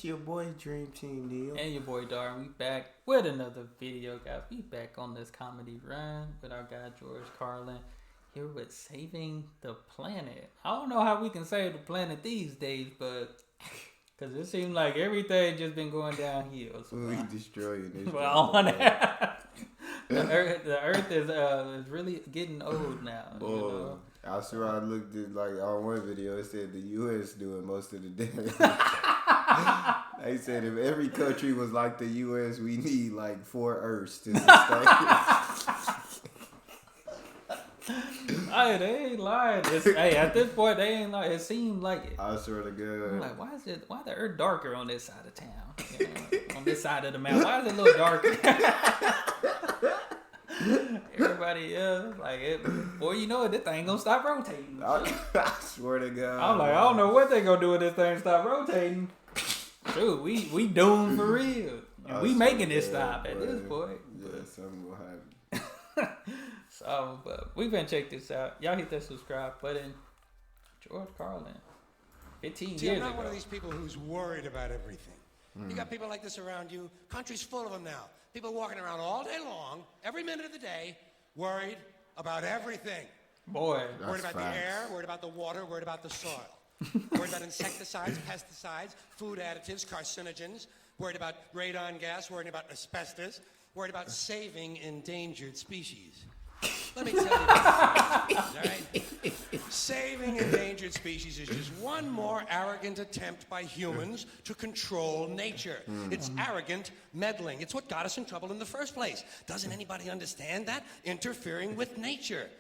It's your boy Dream Team Neil. And your boy Darren. We back with another video, guys. We back on this comedy run with our guy George Carlin. Here with Saving the Planet. I don't know how we can save the planet these days, but because it seems like everything just been going downhill. So we destroying this. Well, the earth is really getting old now. Boy, you know? I swear I looked at like on one video. It said the U.S. doing most of the damage. They said if every country was like the U.S., we need like 4 Earths to sustain. Hey, they ain't lying. Hey, at this point, they ain't lying. It seemed like it. I swear to God. I'm like, why is the earth darker on this side of town? You know, on this side of the mountain. Why is it a little darker? Everybody else, like, boy, you know it, this thing gonna stop rotating. I swear to God. I'm like, I don't know what they gonna do when this thing stop rotating. Dude, we doomed for real. And we making it stop at this point. Yeah, something will happen. So, but we gonna check this out. Y'all hit that subscribe button. George Carlin, 15 years ago. I'm not one of these people who's worried about everything. You got people like this around you. Country's full of them now. People walking around all day long, every minute of the day, worried about everything. Boy. Worried about the air, worried about the water, worried about the soil. Worried about insecticides, pesticides, food additives, carcinogens. Worried about radon gas, worried about asbestos. Worried about saving endangered species. Let me tell you this, all right? Saving endangered species is just one more arrogant attempt by humans to control nature. It's arrogant meddling. It's what got us in trouble in the first place. Doesn't anybody understand that? Interfering with nature.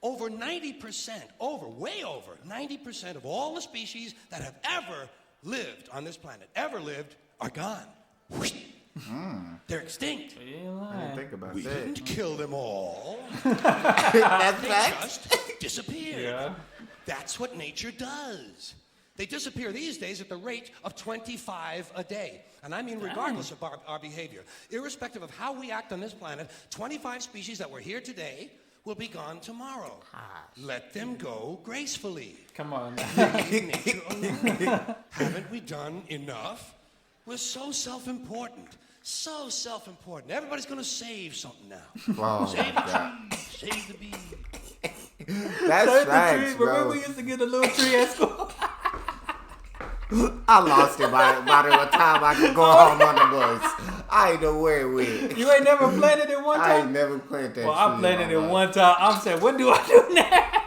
Over 90%, way over 90% of all the species that have ever lived on this planet, are gone. They're extinct. I didn't think about we that. didn't kill them all. That's they facts. just disappeared. Yeah. That's what nature does. They disappear these days at the rate of 25 a day. And I mean regardless of our behavior. Irrespective of how we act on this planet, 25 species that were here today will be gone tomorrow. Let them go gracefully. Come on. Leave nature alone. Haven't we done enough? We're so self-important. So self-important. Everybody's going to save something now. Wow. Save the trees. Save the bees. That's Save facts, the tree, bro. remember we used to get a little tree at school? I lost it by the time I could go home on the bus. I ain't know where it went. You ain't never planted it one time? I ain't never planted that Well, tree. I planted it one time. I'm saying, what do I do now?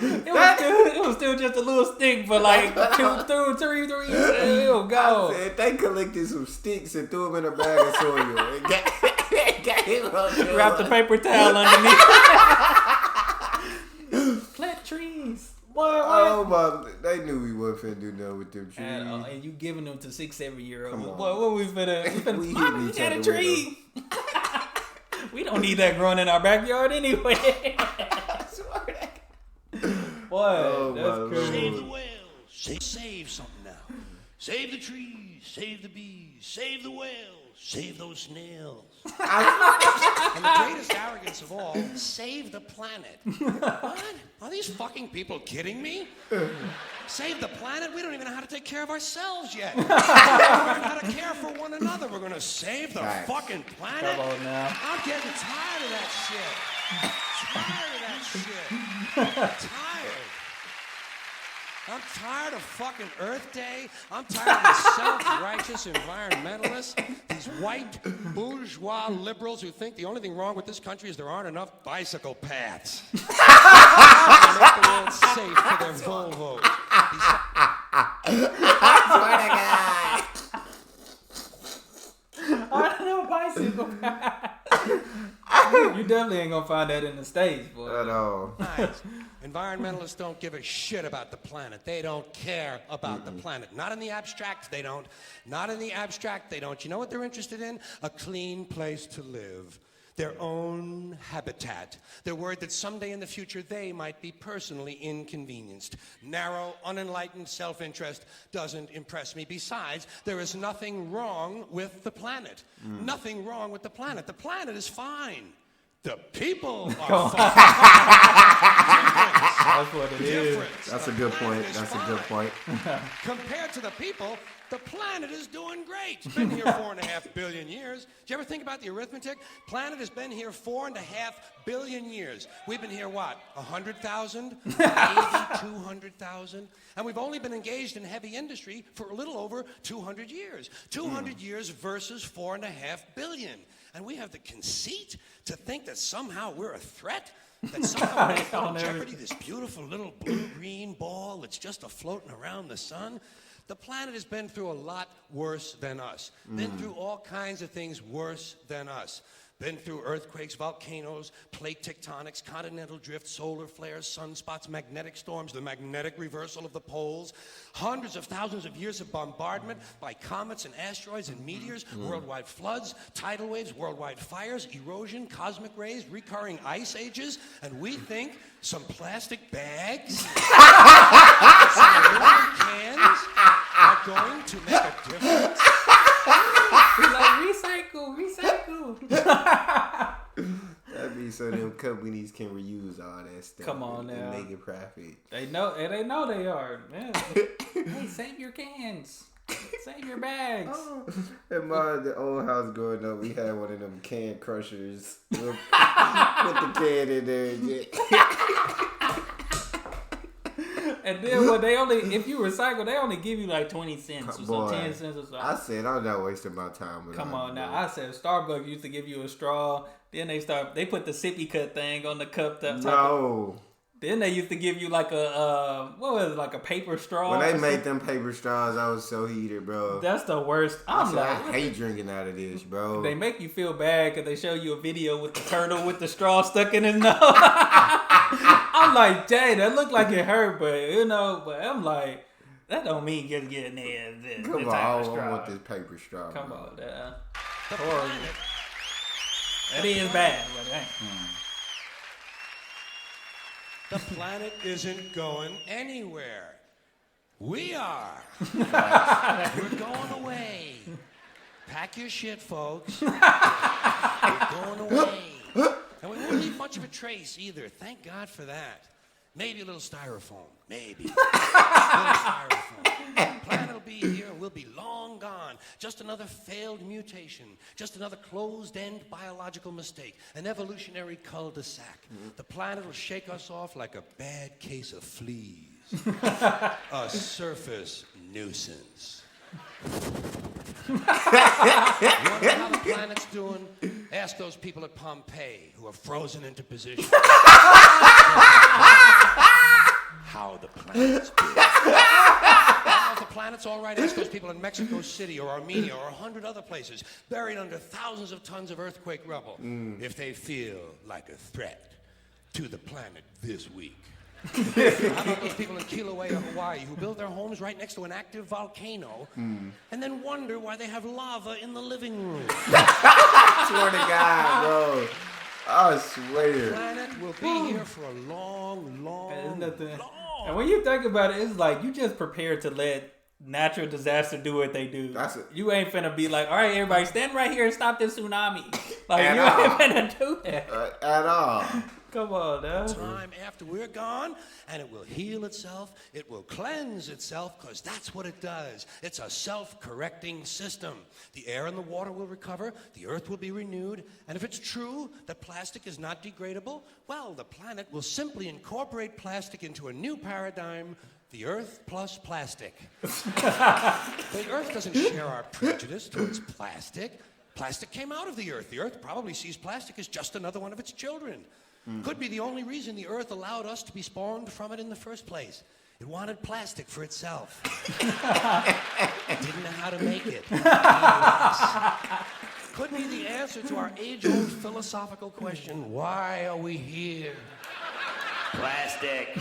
It was still just a little stick for like 2, 3 years. It'll go. I said, they collected some sticks and threw them in a bag of soil. And Wrap the paper towel underneath. Plant trees. Oh my! They knew we wasn't finna do nothing with them trees. And you giving them to 6, 7 year olds. Come on. Boy, what we finna? We Mama, hitting we each got a other tree. We don't need that growing in our backyard anyway. Boy, that's crazy. Save the whales. Save something now. Save the trees. Save the bees. Save the whales. Save those snails. And the greatest arrogance of all, save the planet. What? Are these fucking people kidding me? Save the planet? We don't even know how to take care of ourselves yet. We don't even know how to care for one another. We're going to save the fucking planet? Come on now. I'm getting tired of that shit. I'm tired of fucking Earth Day. I'm tired of these self-righteous environmentalists, these white bourgeois liberals who think the only thing wrong with this country is there aren't enough bicycle paths. Make the world safe for their Volvos. I don't know bicycle. You definitely ain't gonna find that in the States, boy. At all. Nice. Environmentalists don't give a shit about the planet. They don't care about the planet. Not in the abstract, they don't. Not in the abstract, they don't. You know what they're interested in? A clean place to live. Their own habitat. They're worried that someday in the future they might be personally inconvenienced. Narrow, unenlightened self-interest doesn't impress me. Besides, there is nothing wrong with the planet. Nothing wrong with the planet. The planet is fine. The people Come are on. fine. That's what it is. Difference. That's a The good planet point. is That's a good fine. point. Compared to the people, the planet is doing great. It's been here 4.5 billion years. Did you ever think about the arithmetic? Planet has been here 4.5 billion years. We've been here, what, 100,000? Maybe 200,000? And we've only been engaged in heavy industry for a little over 200 years. 200 years versus 4.5 billion. And we have the conceit to think that somehow we're a threat? That somehow we're put in jeopardy this beautiful little blue-green ball that's just a-floating around the sun? The planet has been through a lot worse than us. Been through all kinds of things worse than us. Been through earthquakes, volcanoes, plate tectonics, continental drift, solar flares, sunspots, magnetic storms, the magnetic reversal of the poles, hundreds of thousands of years of bombardment by comets and asteroids and meteors, worldwide floods, tidal waves, worldwide fires, erosion, cosmic rays, recurring ice ages, and we think some plastic bags, some aluminum cans are going to make a difference. We're like, recycle. That means so them companies can reuse all that stuff. Come on and now. make a profit. They know they are. Man. Hey, save your cans. Save your bags. In the old house growing up, we had one of them can crushers. We'll put the can in there and get. And then what if you recycle, they only give you like 20 cents or Boy, 10 cents or something. I said I'm not wasting my time with Come all on that. now. I said Starbucks used to give you a straw. Then they put the sippy cut thing on the cup. No. Then they used to give you like like a paper straw. When they made them paper straws, I was so heated, bro. That's the worst. I hate drinking out of this, bro. They make you feel bad because they show you a video with the turtle with the straw stuck in his nose. I'm like, dang, that looked like it hurt, but I'm like, that don't mean just getting there. Come on, I don't want this paper straw. Come bro. on, The horrible. planet, That is bad, but it ain't. the planet isn't going anywhere. We are. We're going away. Pack your shit, folks. We're going away. And we won't leave much of a trace either. Thank God for that. Maybe a little styrofoam. Maybe. A little styrofoam. Planet will be here and we'll be long gone. Just another failed mutation. Just another closed-end biological mistake. An evolutionary cul-de-sac. The planet will shake us off like a bad case of fleas. A surface nuisance. You wonder how the planet's doing? Ask those people at Pompeii who are frozen into position. How the planet's doing. If the planet's all right, ask those people in Mexico City or Armenia or 100 other places buried under thousands of tons of earthquake rubble if they feel like a threat to the planet this week. How about those people in Kilauea, Hawaii, who build their homes right next to an active volcano and then wonder why they have lava in the living room? I swear to God, bro. I swear. The planet will be here for a long, long. And when you think about it, it's like you just prepared to let natural disaster do what they do. You ain't finna be like, all right, everybody, stand right here and stop this tsunami. Like, you ain't finna do that. At all. Come on, now. Time after we're gone, and it will heal itself. It will cleanse itself, because that's what it does. It's a self-correcting system. The air and the water will recover. The earth will be renewed. And if it's true that plastic is not degradable, well, the planet will simply incorporate plastic into a new paradigm. The earth plus plastic. The earth doesn't share our prejudice towards plastic. Plastic came out of the earth. The earth probably sees plastic as just another one of its children. Could be the only reason the earth allowed us to be spawned from it in the first place. It wanted plastic for itself. Didn't know how to make it. Could be the answer to our age-old philosophical question, why are we here? Plastic.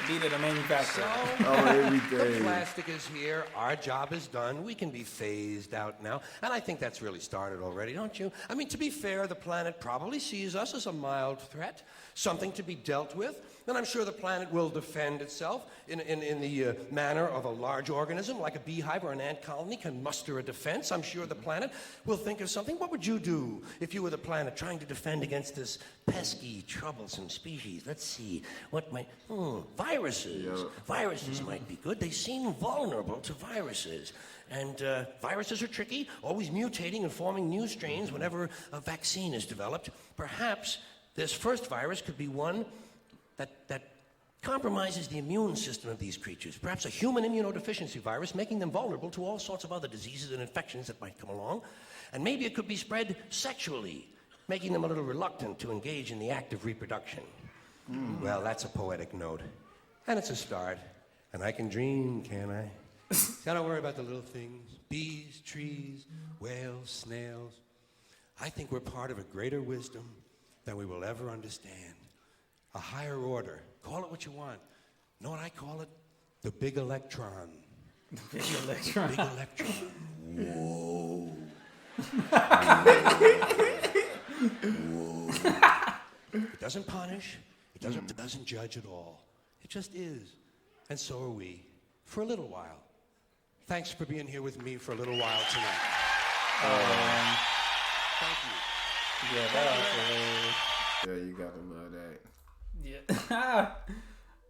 Needed a main factor. So, everything. the plastic is here. Our job is done. We can be phased out now. And I think that's really started already, don't you? I mean, to be fair, the planet probably sees us as a mild threat, something to be dealt with. And I'm sure the planet will defend itself in the manner of a large organism, like a beehive or an ant colony can muster a defense. I'm sure the planet will think of something. What would you do if you were the planet trying to defend against this pesky, troublesome species? Let's see. What might... viruses. Yep. Viruses might be good. They seem vulnerable to viruses. And viruses are tricky, always mutating and forming new strains whenever a vaccine is developed. Perhaps this first virus could be one that compromises the immune system of these creatures. Perhaps a human immunodeficiency virus, making them vulnerable to all sorts of other diseases and infections that might come along. And maybe it could be spread sexually, making them a little reluctant to engage in the act of reproduction. Well, that's a poetic note. And it's a start. And I can dream, can't I? Gotta worry about the little things. Bees, trees, whales, snails. I think we're part of a greater wisdom than we will ever understand. A higher order. Call it what you want. Know what I call it? The big electron. Big electron. Big electron. Whoa. Whoa. It doesn't punish. It doesn't judge at all. It just is. And so are we. For a little while. Thanks for being here with me for a little while tonight. Thank you. Yeah, that was Yeah, you gotta love that. yeah.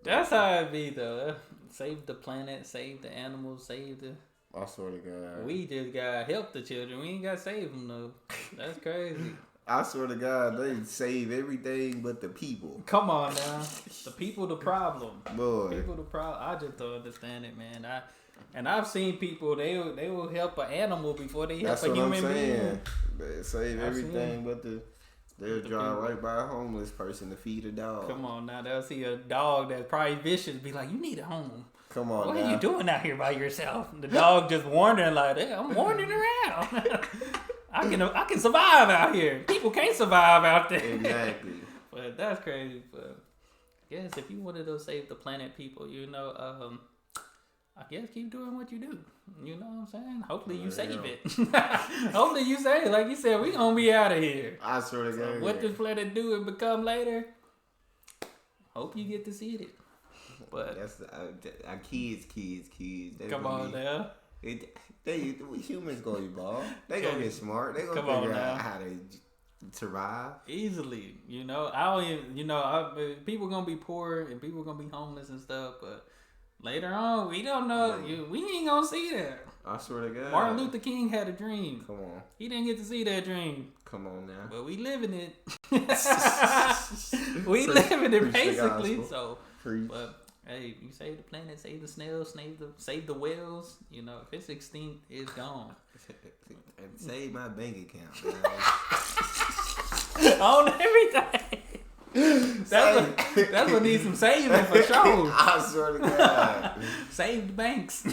That's how it be though. Save the planet, save the animals, save the. I swear to God. We just gotta help the children. We ain't gotta save them though. That's crazy. I swear to God, they save everything but the people. Come on now, the people the problem. Boy. People the problem. I just don't understand it, man. I've seen people they will help an animal before they help That's a what I'm human being. saying. They save I've everything seen but they'll drive right by a homeless person to feed a dog. Come on now, they'll see a dog that's probably vicious, be like, "You need a home. Come on What now. are you doing out here by yourself?" The dog just wandering like, "Hey, I'm wandering around. I can survive out here. People can't survive out there." Exactly. But that's crazy. But I guess if you wanted to save the planet, people, I guess keep doing what you do. You know what I'm saying? Hopefully you save it. Hopefully you save it. Like you said, we gonna be out of here. I swear to God. What this planet do and become later? Hope you get to see it. But That's our kids. They come gonna on be, now. Humans gonna evolve. They gonna get smart. They gonna Come on figure now. out how to survive. Easily, I don't even, people gonna be poor and people gonna be homeless and stuff, but later on, we don't know. We ain't gonna see that. I swear to God. Martin Luther King had a dream. Come on. He didn't get to see that dream, Come on now. but we living it. We living it preach the basically. gospel. So, Preach. but hey, you save the planet, save the snails, save the whales. If it's extinct, it's gone. And save my bank account. On everything. That's what needs some saving for sure. I swear to God. Save the banks.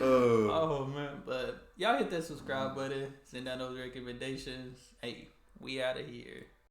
Oh man, but y'all hit that subscribe button, send down those recommendations. Hey, we out of here.